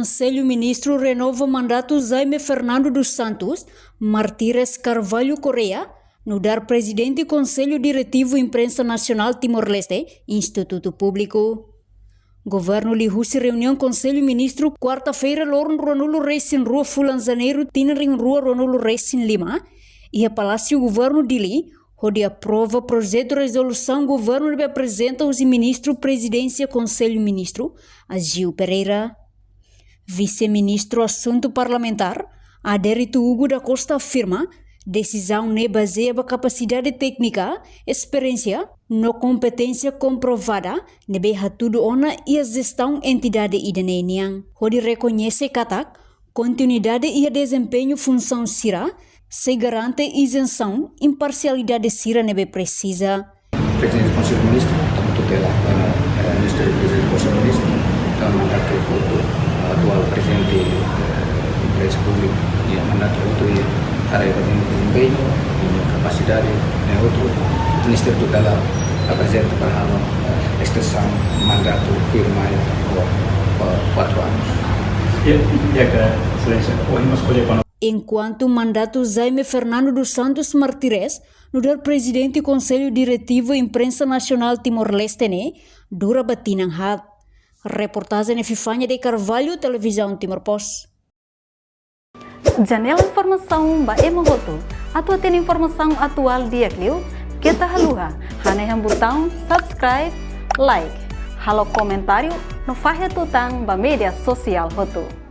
Conselho Ministro renova mandato Jaime Fernando dos Santos Martires Carvalho Correa no dar presidente Conselho Diretivo Imprensa Nacional Timor-Leste, Instituto Público. Governo lihusi reunião Conselho Ministro quarta-feira lorn Ronaldo Reis em Rua Fulan Janeiro, Tinaring Rua Ronaldo Reis em Lima, e a Palácio Governo de Li, onde aprova projeto de resolução governo que apresenta os ministro presidência Conselho Ministro, a Gil Pereira. Vice-ministro Assunto Parlamentar, Adérito Hugo da Costa afirma decisão ne baseia na capacidade técnica, experiência, no competência comprovada, nebe hatudo ona e a gestão entidade idanenian. Onde reconhece katak, continuidade e desempenho função sira, se garante isenção, imparcialidade sira nebe precisa. Presidente do Conselho Ministro, tutela Ministério do Presidente do Conselho Ministro, mandato o atual presidente da empresa pública e mandato outro tarefa de desempenho e capacidade outro Ministério tutela apresenta para a extensão mandato firma por 4 anos. Enquanto o mandato Jaime Fernando dos Santos Martires, no dar presidente do Conselho Diretivo Imprensa Nacional Timor-Leste, dura batinang hat. Reportagem Fifanya de Carvalho, Televisão Timor Post. Janela Informação ba Emogoto. Atua tem informação atual dia Clio. Kita haluha, haneham botão subscribe, like, halo comentário no Fahia Tutang ba media sosial Hoto.